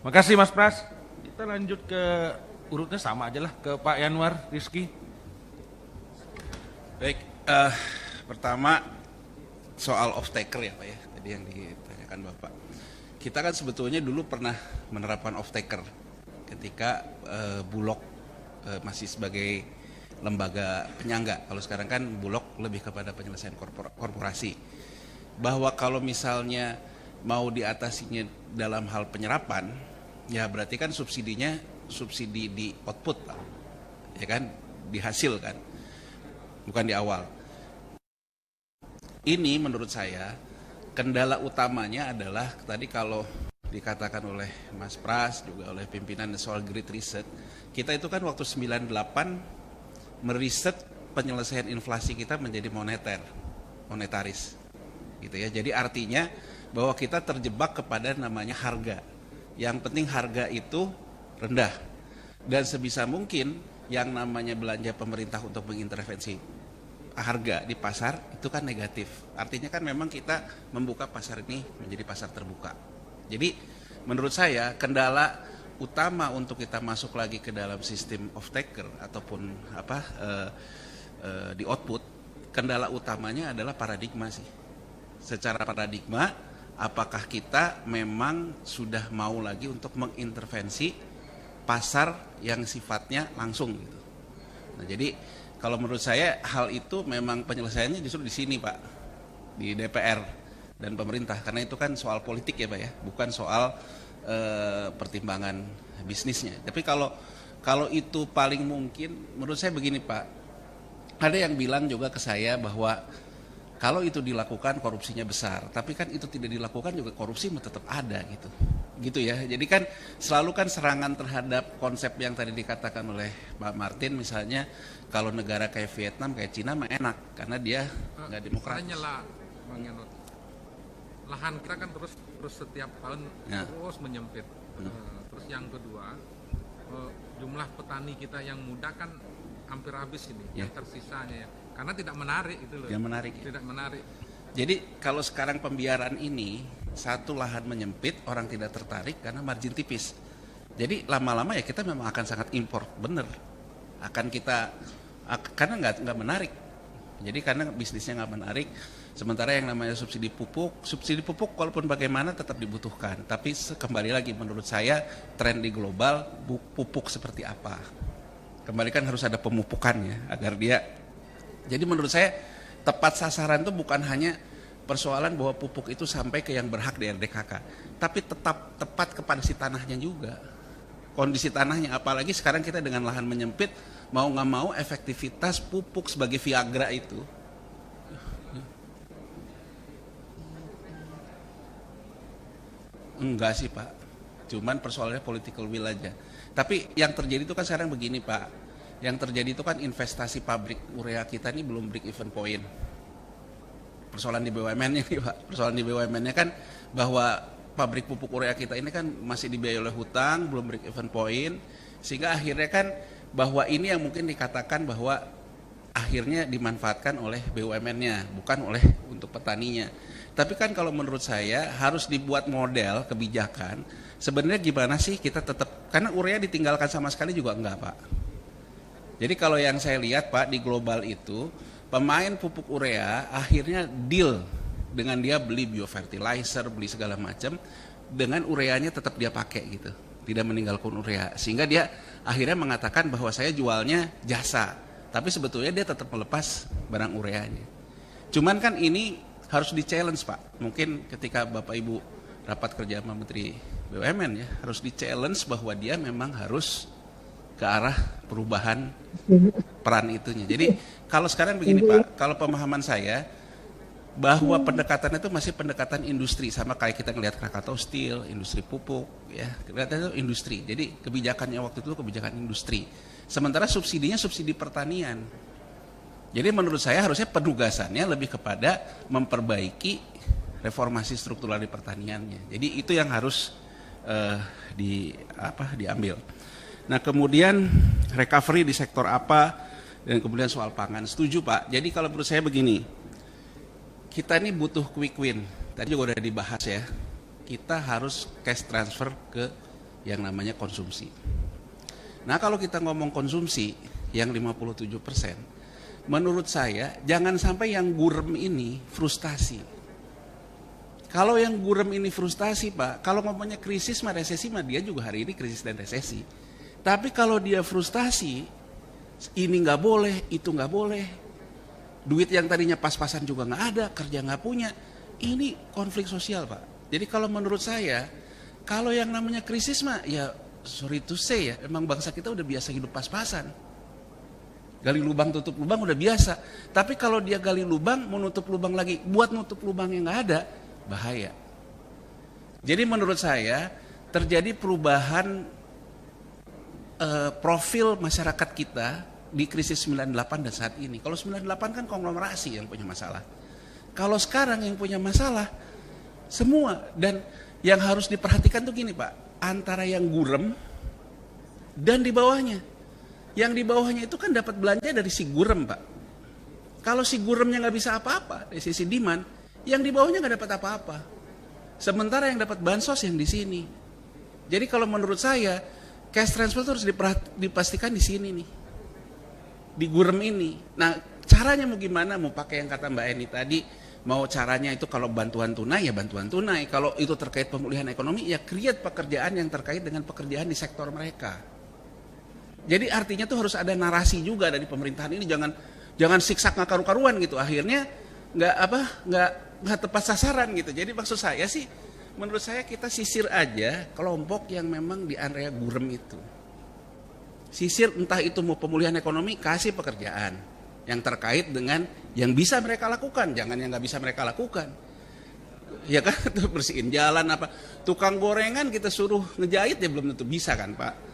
Makasih Mas Pras. Kita lanjut ke urutnya sama aja lah ke Pak Yanwar Rizky. Baik, pertama soal off taker ya Pak ya, tadi yang ditanyakan Bapak. Kita kan sebetulnya dulu pernah menerapkan off taker ketika Bulog masih sebagai lembaga penyangga. Kalau sekarang kan Bulog lebih kepada penyelesaian korporasi. Bahwa kalau misalnya mau diatasinya dalam hal penyerapan, ya berarti kan subsidinya subsidi di output Pak, ya kan, di hasil kan, bukan di awal. Ini menurut saya kendala utamanya adalah tadi kalau dikatakan oleh Mas Pras juga oleh pimpinan soal Great Reset, kita itu kan waktu 98 meriset penyelesaian inflasi kita menjadi monetaris gitu ya. Jadi artinya bahwa kita terjebak kepada namanya harga. Yang penting harga itu rendah, dan sebisa mungkin yang namanya belanja pemerintah untuk mengintervensi harga di pasar itu kan negatif. Artinya kan memang kita membuka pasar ini menjadi pasar terbuka. Jadi menurut saya kendala utama untuk kita masuk lagi ke dalam sistem off taker ataupun di output, kendala utamanya adalah paradigma sih. Secara paradigma, apakah kita memang sudah mau lagi untuk mengintervensi pasar yang sifatnya langsung gitu. Nah, jadi kalau menurut saya hal itu memang penyelesaiannya justru di sini Pak, di DPR dan pemerintah, karena itu kan soal politik ya Pak ya, bukan soal pertimbangan bisnisnya. Tapi kalau itu paling mungkin, menurut saya begini Pak, ada yang bilang juga ke saya bahwa kalau itu dilakukan korupsinya besar, tapi kan itu tidak dilakukan juga korupsi tetap ada gitu ya. Jadi kan selalu kan serangan terhadap konsep yang tadi dikatakan oleh Pak Martin, misalnya kalau negara kayak Vietnam, kayak Cina mah enak karena dia nggak demokratis. Saya nyela Bang Yanot. Lahan kita kan terus setiap tahun Ya. terus menyempit. Terus yang kedua, jumlah petani kita yang muda kan hampir habis ini, Ya. yang tersisanya ya. Karena tidak menarik itu loh. Yang menarik ya. Tidak menarik. Jadi kalau sekarang pembiaran ini, satu lahan menyempit, orang tidak tertarik karena margin tipis. Jadi lama-lama ya kita memang akan sangat impor, bener. Karena nggak menarik. Jadi karena bisnisnya nggak menarik. Sementara yang namanya subsidi pupuk walaupun bagaimana tetap dibutuhkan. Tapi kembali lagi menurut saya tren di global pupuk seperti apa. Kembali kan harus ada pemupukannya agar dia. Jadi menurut saya tepat sasaran itu bukan hanya persoalan bahwa pupuk itu sampai ke yang berhak di RDKK, tapi tetap tepat kepada si tanahnya juga, kondisi tanahnya. Apalagi sekarang kita dengan lahan menyempit, mau nggak mau efektivitas pupuk sebagai Viagra itu enggak sih Pak, cuman persoalannya political will aja. Tapi yang terjadi itu kan sekarang begini Pak, yang terjadi itu kan investasi pabrik urea kita ini belum break even point. Persoalan di BUMN-nya nih Pak, persoalan di BUMN-nya kan bahwa pabrik pupuk urea kita ini kan masih dibiayai oleh hutang, belum break even point, sehingga akhirnya kan bahwa ini yang mungkin dikatakan bahwa akhirnya dimanfaatkan oleh BUMN-nya, bukan oleh untuk petaninya. Tapi kan kalau menurut saya harus dibuat model kebijakan, sebenarnya gimana sih kita tetap, karena urea ditinggalkan sama sekali juga enggak Pak. Jadi kalau yang saya lihat Pak di global itu, pemain pupuk urea akhirnya deal dengan dia beli biofertilizer, beli segala macam, dengan ureanya tetap dia pakai gitu, tidak meninggalkan urea. Sehingga dia akhirnya mengatakan bahwa saya jualnya jasa, tapi sebetulnya dia tetap melepas barang ureanya. Cuman kan ini harus di challenge Pak. Mungkin ketika Bapak Ibu rapat kerja sama Menteri BUMN ya, harus di challenge bahwa dia memang harus ke arah perubahan peran itunya. Jadi kalau sekarang begini Pak, kalau pemahaman saya bahwa pendekatan itu masih pendekatan industri, sama kayak kita ngelihat Krakatau Steel, industri pupuk, ya, kelihatan itu industri. Jadi kebijakannya waktu itu kebijakan industri. Sementara subsidinya subsidi pertanian. Jadi menurut saya harusnya penugasannya lebih kepada memperbaiki reformasi struktural di pertaniannya. Jadi itu yang harus diambil. Nah kemudian recovery di sektor apa, dan kemudian soal pangan, setuju Pak. Jadi kalau menurut saya begini, kita ini butuh quick win, tadi juga udah dibahas ya, kita harus cash transfer ke yang namanya konsumsi. Nah kalau kita ngomong konsumsi yang 57%, menurut saya jangan sampai yang gurem ini frustasi. Kalau yang gurem ini frustasi Pak, kalau ngomongnya krisis mah resesi mah dia juga hari ini krisis dan resesi. Tapi kalau dia frustasi, ini nggak boleh, itu nggak boleh, duit yang tadinya pas-pasan juga nggak ada, kerja nggak punya, ini konflik sosial Pak. Jadi kalau menurut saya, kalau yang namanya krisis mah ya sorry to say ya, emang bangsa kita udah biasa hidup pas-pasan. Gali lubang tutup lubang udah biasa. Tapi kalau dia gali lubang mau nutup lubang lagi, buat nutup lubang yang nggak ada, bahaya. Jadi menurut saya terjadi perubahan profil masyarakat kita di krisis 98 dan saat ini. Kalau 98 kan konglomerasi yang punya masalah. Kalau sekarang yang punya masalah semua, dan yang harus diperhatikan tuh gini Pak, antara yang gurem dan di bawahnya. Yang di bawahnya itu kan dapat belanja dari si gurem Pak. Kalau si guremnya nggak bisa apa-apa dari sisi demand, yang di bawahnya nggak dapat apa-apa. Sementara yang dapat bansos yang di sini. Jadi kalau menurut saya cash transfer itu harus dipastikan di sini nih, di gurem ini. Nah caranya mau gimana? Mau pakai yang kata Mbak Eni tadi, mau caranya itu kalau bantuan tunai ya bantuan tunai. Kalau itu terkait pemulihan ekonomi ya create pekerjaan yang terkait dengan pekerjaan di sektor mereka. Jadi artinya tuh harus ada narasi juga dari pemerintahan ini, jangan siksak nggak karu-karuan gitu. Akhirnya nggak tepat sasaran gitu. Jadi maksud saya sih, menurut saya kita sisir aja kelompok yang memang di area gurem itu. Sisir entah itu mau pemulihan ekonomi, kasih pekerjaan yang terkait dengan yang bisa mereka lakukan, jangan yang nggak bisa mereka lakukan. Ya kan, tuh bersihin jalan apa, tukang gorengan kita suruh ngejahit ya belum tentu bisa kan Pak.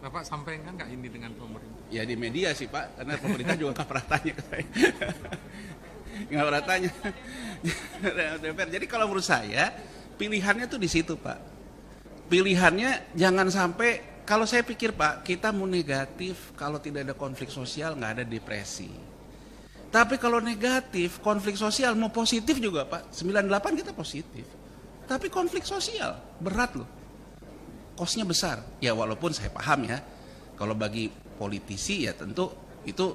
Bapak sampaikan nggak ini dengan pemerintah? Ya di media sih Pak, karena pemerintah juga nggak pernah tanya ke saya. Nggak pernah tanya. Jadi kalau menurut saya pilihannya tuh di situ Pak. Pilihannya jangan sampai, kalau saya pikir Pak, kita mau negatif kalau tidak ada konflik sosial nggak ada depresi. Tapi kalau negatif, konflik sosial mau positif juga Pak. 98 kita positif. Tapi konflik sosial berat loh. Kosnya besar. Ya walaupun saya paham ya, kalau bagi politisi ya tentu itu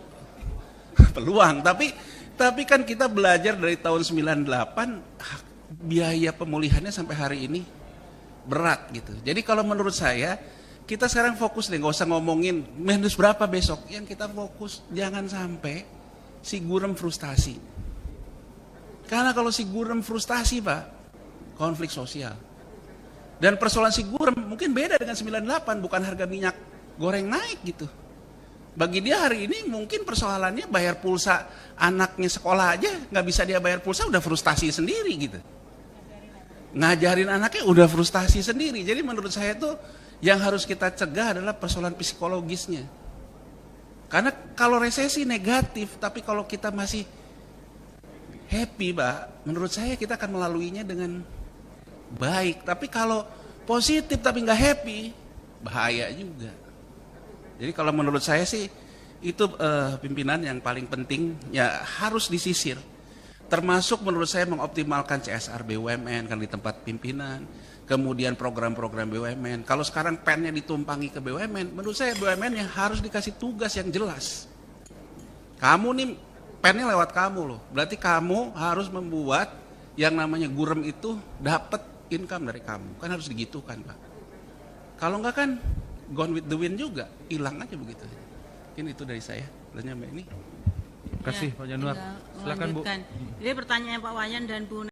peluang. Tapi kan kita belajar dari tahun 98, biaya pemulihannya sampai hari ini berat gitu. Jadi kalau menurut saya, kita sekarang fokus deh, nggak usah ngomongin minus berapa besok. Yang kita fokus jangan sampai si gurem frustasi. Karena kalau si gurem frustasi Pak, konflik sosial. Dan persoalan si gurem mungkin beda dengan 98, bukan harga minyak goreng naik gitu. Bagi dia hari ini mungkin persoalannya bayar pulsa anaknya sekolah aja nggak bisa dia bayar pulsa, udah frustasi sendiri gitu. Ngajarin anaknya udah frustasi sendiri. Jadi menurut saya tuh yang harus kita cegah adalah persoalan psikologisnya. Karena kalau resesi negatif, tapi kalau kita masih happy Pak, menurut saya kita akan melaluinya dengan baik. Tapi kalau positif tapi nggak happy, bahaya juga. Jadi kalau menurut saya sih itu pimpinan yang paling penting ya harus disisir. Termasuk menurut saya mengoptimalkan CSR BUMN kan di tempat pimpinan, kemudian program-program BUMN. Kalau sekarang pennya ditumpangi ke BUMN, menurut saya BUMN yang harus dikasih tugas yang jelas. Kamu nih pennya lewat kamu loh. Berarti kamu harus membuat yang namanya gurem itu dapat income dari kamu, kan harus digitukan Pak. Kalau enggak kan gone with the wind juga, hilang aja begitu. Mungkin itu dari saya. Tanya Mbak ini. Terima kasih Pak Januar. Silakan Bu. Jadi pertanyaan Pak Wayan dan Bu